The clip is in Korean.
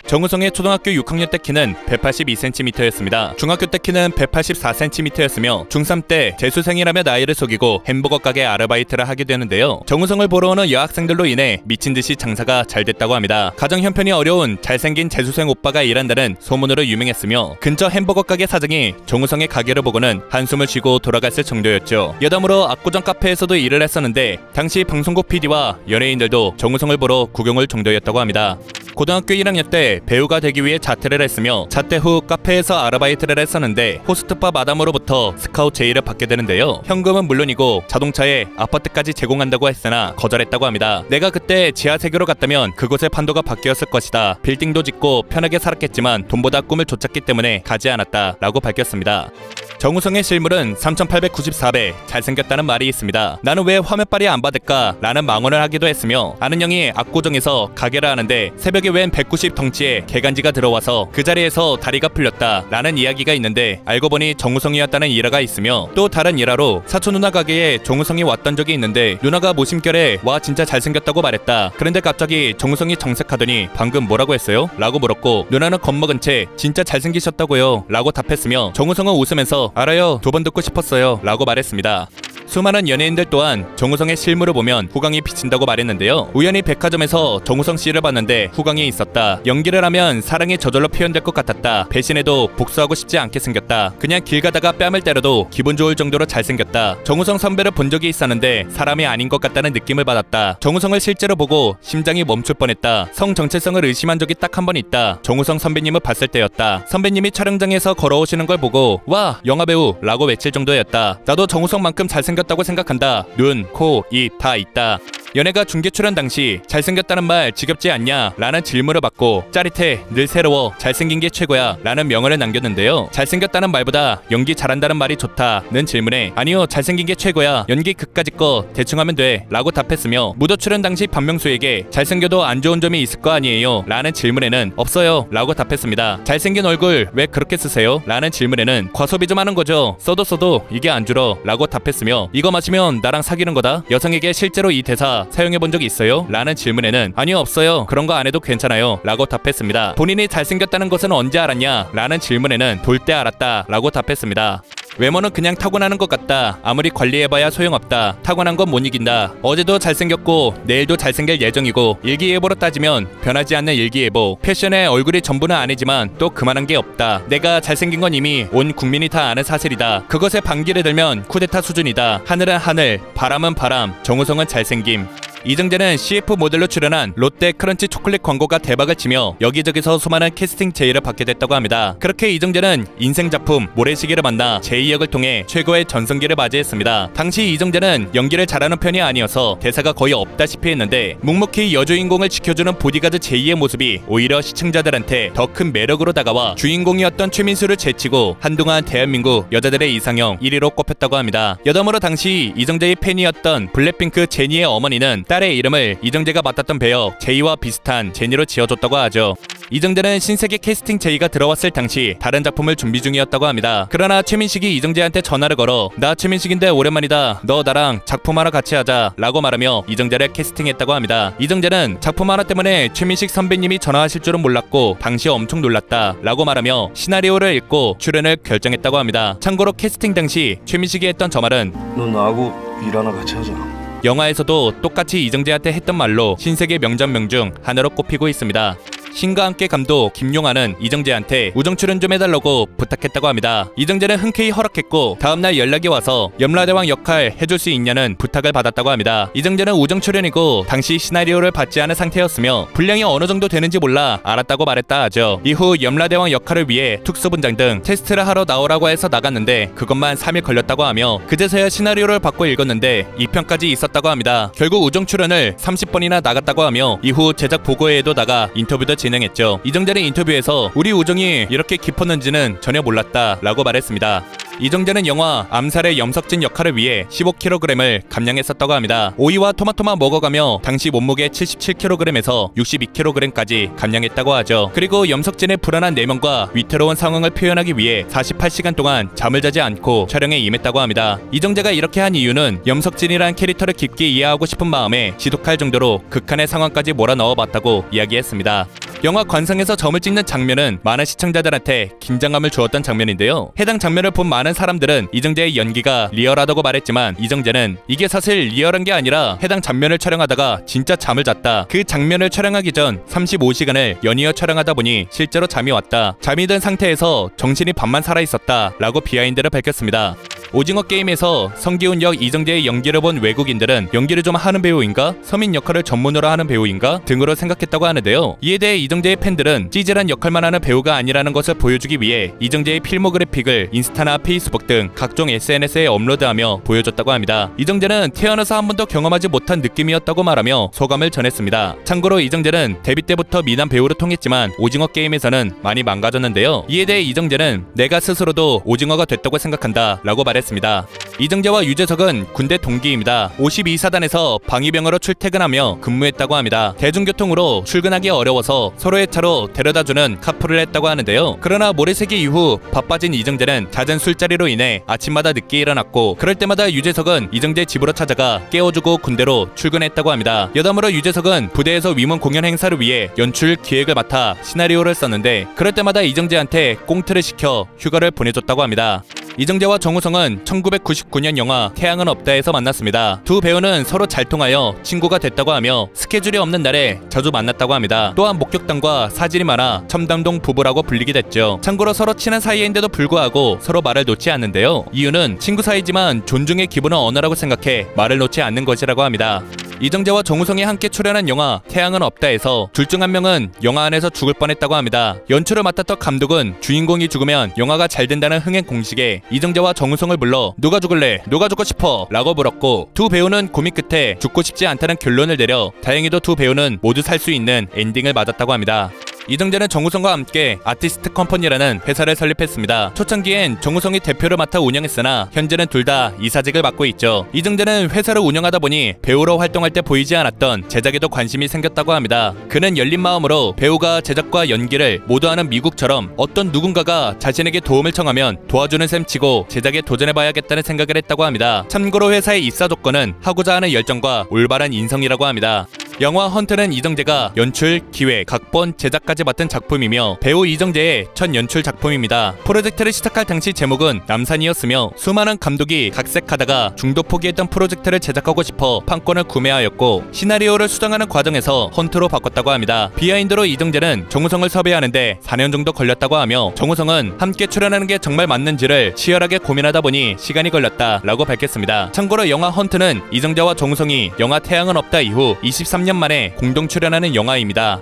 정우성의 초등학교 6학년 때 키는 182cm였습니다. 중학교 때 키는 184cm였으며 중3 때 재수생이라며 나이를 속이고 햄버거 가게 아르바이트를 하게 되는데요. 정우성을 보러 오는 여학생들로 인해 미친듯이 장사가 잘 됐다고 합니다. 가정 형편이 어려운 잘생긴 재수생 오빠가 일한다는 소문으로 유명했으며 근처 햄버거 가게 사장이 정우성의 가게를 보고는 한숨을 쉬고 돌아갔을 정도였죠. 여담으로 압구정 카페에서도 일을 했었는데 당시 방송국 PD와 연예인들도 정우성을 보러 구경을 정도였다고 합니다. 고등학교 1학년 때 배우가 되기 위해 자퇴를 했으며 자퇴 후 카페에서 아르바이트를 했었는데 호스트바 마담으로부터 스카우트 제의를 받게 되는데요. 현금은 물론이고 자동차에 아파트까지 제공한다고 했으나 거절했다고 합니다. 내가 그때 지하세계로 갔다면 그곳의 판도가 바뀌었을 것이다. 빌딩도 짓고 편하게 살았겠지만 돈보다 꿈을 쫓았기 때문에 가지 않았다 라고 밝혔습니다. 정우성의 실물은 3894배 잘생겼다는 말이 있습니다. 나는 왜 화면빨이 안 받을까 라는 망언을 하기도 했으며 아는 형이 압구정에서 가게를 하는데 새벽에 웬 190 덩치의 개간지가 들어와서 그 자리에서 다리가 풀렸다 라는 이야기가 있는데 알고 보니 정우성이었다는 일화가 있으며 또 다른 일화로 사촌 누나 가게에 정우성이 왔던 적이 있는데 누나가 무심결에 와 진짜 잘생겼다고 말했다. 그런데 갑자기 정우성이 정색하더니 방금 뭐라고 했어요? 라고 물었고 누나는 겁먹은 채 진짜 잘생기셨다고요 라고 답했으며 정우성은 웃으면서 알아요. 2번 듣고 싶었어요 라고 말했습니다. 수많은 연예인들 또한 정우성의 실물을 보면 후광이 비친다고 말했는데요. 우연히 백화점에서 정우성 씨를 봤는데 후광이 있었다. 연기를 하면 사랑이 저절로 표현될 것 같았다. 배신해도 복수하고 싶지 않게 생겼다. 그냥 길 가다가 뺨을 때려도 기분 좋을 정도로 잘생겼다. 정우성 선배를 본 적이 있었는데 사람이 아닌 것 같다는 느낌을 받았다. 정우성을 실제로 보고 심장이 멈출 뻔했다. 성 정체성을 의심한 적이 딱 한 번 있다. 정우성 선배님을 봤을 때였다. 선배님이 촬영장에서 걸어오시는 걸 보고 와 영화배우 라고 외칠 정도였다. 나도 정우성만큼 잘생겼다고 생각한다. 눈, 코, 입 다 있다. 연예가 중계 출연 당시 잘생겼다는 말 지겹지 않냐 라는 질문을 받고 짜릿해 늘 새로워 잘생긴 게 최고야 라는 명언을 남겼는데요. 잘생겼다는 말보다 연기 잘한다는 말이 좋다는 질문에 아니요 잘생긴 게 최고야 연기 그까짓 거 대충 하면 돼 라고 답했으며 무도 출연 당시 박명수에게 잘생겨도 안 좋은 점이 있을 거 아니에요 라는 질문에는 없어요 라고 답했습니다. 잘생긴 얼굴 왜 그렇게 쓰세요? 라는 질문에는 과소비 좀 하는 거죠. 써도 이게 안 줄어 라고 답했으며 이거 마시면 나랑 사귀는 거다. 여성에게 실제로 이 대사 사용해본 적 있어요? 라는 질문에는 아니요 없어요. 그런 거 안 해도 괜찮아요 라고 답했습니다. 본인이 잘생겼다는 것은 언제 알았냐? 라는 질문에는 돌 때 알았다 라고 답했습니다. 외모는 그냥 타고나는 것 같다. 아무리 관리해봐야 소용없다. 타고난 건 못 이긴다. 어제도 잘생겼고 내일도 잘생길 예정이고 일기예보로 따지면 변하지 않는 일기예보. 패션에 얼굴이 전부는 아니지만 또 그만한 게 없다. 내가 잘생긴 건 이미 온 국민이 다 아는 사실이다. 그것에 반기를 들면 쿠데타 수준이다. 하늘은 하늘, 바람은 바람, 정우성은 잘생김. 이정재는 CF 모델로 출연한 롯데 크런치 초콜릿 광고가 대박을 치며 여기저기서 수많은 캐스팅 제의를 받게 됐다고 합니다. 그렇게 이정재는 인생 작품 모래시계를 만나 제2역을 통해 최고의 전성기를 맞이했습니다. 당시 이정재는 연기를 잘하는 편이 아니어서 대사가 거의 없다시피 했는데 묵묵히 여주인공을 지켜주는 보디가드 제2의 모습이 오히려 시청자들한테 더 큰 매력으로 다가와 주인공이었던 최민수를 제치고 한동안 대한민국 여자들의 이상형 1위로 꼽혔다고 합니다. 여담으로 당시 이정재의 팬이었던 블랙핑크 제니의 어머니는 딸의 이름을 이정재가 맡았던 배역 제이와 비슷한 제니로 지어줬다고 하죠. 이정재는 신세계 캐스팅 제의가 들어왔을 당시 다른 작품을 준비 중이었다고 합니다. 그러나 최민식이 이정재한테 전화를 걸어 나 최민식인데 오랜만이다. 너 나랑 작품 하나 같이 하자 라고 말하며 이정재를 캐스팅했다고 합니다. 이정재는 작품 하나 때문에 최민식 선배님이 전화하실 줄은 몰랐고 당시 엄청 놀랐다 라고 말하며 시나리오를 읽고 출연을 결정했다고 합니다. 참고로 캐스팅 당시 최민식이 했던 저 말은 너 나하고 일 하나 같이 하자. 영화에서도 똑같이 이정재한테 했던 말로 신세계 명장면 중 하나로 꼽히고 있습니다. 신과 함께 감독 김용환은 이정재한테 우정 출연 좀 해달라고 부탁했다고 합니다. 이정재는 흔쾌히 허락했고 다음날 연락이 와서 염라대왕 역할 해줄 수 있냐는 부탁을 받았다고 합니다. 이정재는 우정 출연이고 당시 시나리오를 받지 않은 상태였으며 분량이 어느 정도 되는지 몰라 알았다고 말했다 하죠. 이후 염라대왕 역할을 위해 특수분장 등 테스트를 하러 나오라고 해서 나갔는데 그것만 3일 걸렸다고 하며 그제서야 시나리오를 받고 읽었는데 2편까지 있었다고 합니다. 결국 우정 출연을 30번이나 나갔다고 하며 이후 제작 보고회에도 나가 인터뷰도 진행했죠. 이정재는 인터뷰에서 우리 우정이 이렇게 깊었는지는 전혀 몰랐다 라고 말했습니다. 이정재는 영화 암살의 염석진 역할을 위해 15kg을 감량했었다고 합니다. 오이와 토마토만 먹어가며 당시 몸무게 77kg에서 62kg까지 감량했다고 하죠. 그리고 염석진의 불안한 내면과 위태로운 상황을 표현하기 위해 48시간 동안 잠을 자지 않고 촬영에 임했다고 합니다. 이정재가 이렇게 한 이유는 염석진이란 캐릭터를 깊게 이해하고 싶은 마음에 지독할 정도로 극한의 상황까지 몰아넣어봤다고 이야기했습니다. 영화 관상에서 점을 찍는 장면은 많은 시청자들한테 긴장감을 주었던 장면인데요. 해당 장면을 본 많은 사람들은 이정재의 연기가 리얼하다고 말했지만 이정재는 이게 사실 리얼한 게 아니라 해당 장면을 촬영하다가 진짜 잠을 잤다. 그 장면을 촬영하기 전 35시간을 연이어 촬영하다 보니 실제로 잠이 왔다. 잠이 든 상태에서 정신이 반만 살아있었다 라고 비하인드를 밝혔습니다. 오징어 게임에서 성기훈 역 이정재의 연기를 본 외국인들은 연기를 좀 하는 배우인가? 서민 역할을 전문으로 하는 배우인가? 등으로 생각했다고 하는데요. 이에 대해 이정재의 팬들은 찌질한 역할만 하는 배우가 아니라는 것을 보여주기 위해 이정재의 필모그래픽을 인스타나 페이스북 등 각종 SNS에 업로드하며 보여줬다고 합니다. 이정재는 태어나서 한 번도 경험하지 못한 느낌이었다고 말하며 소감을 전했습니다. 참고로 이정재는 데뷔 때부터 미남 배우로 통했지만 오징어 게임에서는 많이 망가졌는데요. 이에 대해 이정재는 내가 스스로도 오징어가 됐다고 생각한다 라고 말했습니다. 이정재와 유재석은 군대 동기입니다. 52사단에서 방위병으로 출퇴근하며 근무했다고 합니다. 대중교통으로 출근하기 어려워서 서로의 차로 데려다주는 카풀을 했다고 하는데요. 그러나 모래새기 이후 바빠진 이정재는 잦은 술자리로 인해 아침마다 늦게 일어났고 그럴 때마다 유재석은 이정재 집으로 찾아가 깨워주고 군대로 출근했다고 합니다. 여담으로 유재석은 부대에서 위문 공연 행사를 위해 연출 기획을 맡아 시나리오를 썼는데 그럴 때마다 이정재한테 꽁트를 시켜 휴가를 보내줬다고 합니다. 이정재와 정우성은 1999년 영화 태양은 없다에서 만났습니다. 두 배우는 서로 잘 통하여 친구가 됐다고 하며 스케줄이 없는 날에 자주 만났다고 합니다. 또한 목격담과 사진이 많아 첨담동 부부라고 불리게 됐죠. 참고로 서로 친한 사이인데도 불구하고 서로 말을 놓지 않는데요. 이유는 친구 사이지만 존중의 기본은 언어라고 생각해 말을 놓지 않는 것이라고 합니다. 이정재와 정우성이 함께 출연한 영화 태양은 없다에서 둘 중 한 명은 영화 안에서 죽을 뻔했다고 합니다. 연출을 맡았던 감독은 주인공이 죽으면 영화가 잘 된다는 흥행 공식에 이정재와 정우성을 불러 누가 죽을래? 누가 죽고 싶어? 라고 물었고 두 배우는 고민 끝에 죽고 싶지 않다는 결론을 내려 다행히도 두 배우는 모두 살 수 있는 엔딩을 맞았다고 합니다. 이정재는 정우성과 함께 아티스트 컴퍼니라는 회사를 설립했습니다. 초창기엔 정우성이 대표를 맡아 운영했으나 현재는 둘 다 이사직을 맡고 있죠. 이정재는 회사를 운영하다 보니 배우로 활동할 때 보이지 않았던 제작에도 관심이 생겼다고 합니다. 그는 열린 마음으로 배우가 제작과 연기를 모두 하는 미국처럼 어떤 누군가가 자신에게 도움을 청하면 도와주는 셈치고 제작에 도전해봐야겠다는 생각을 했다고 합니다. 참고로 회사의 입사 조건은 하고자 하는 열정과 올바른 인성이라고 합니다. 영화 헌트는 이정재가 연출, 기획, 각본, 제작까지 맡은 작품이며 배우 이정재의 첫 연출 작품입니다. 프로젝트를 시작할 당시 제목은 남산이었으며 수많은 감독이 각색하다가 중도 포기했던 프로젝트를 제작하고 싶어 판권을 구매하였고 시나리오를 수정하는 과정에서 헌트로 바꿨다고 합니다. 비하인드로 이정재는 정우성을 섭외하는데 4년 정도 걸렸다고 하며 정우성은 함께 출연하는 게 정말 맞는지를 치열하게 고민하다 보니 시간이 걸렸다 라고 밝혔습니다. 참고로 영화 헌트는 이정재와 정우성이 영화 태양은 없다 이후 23년 만에 공동 출연하는 영화입니다.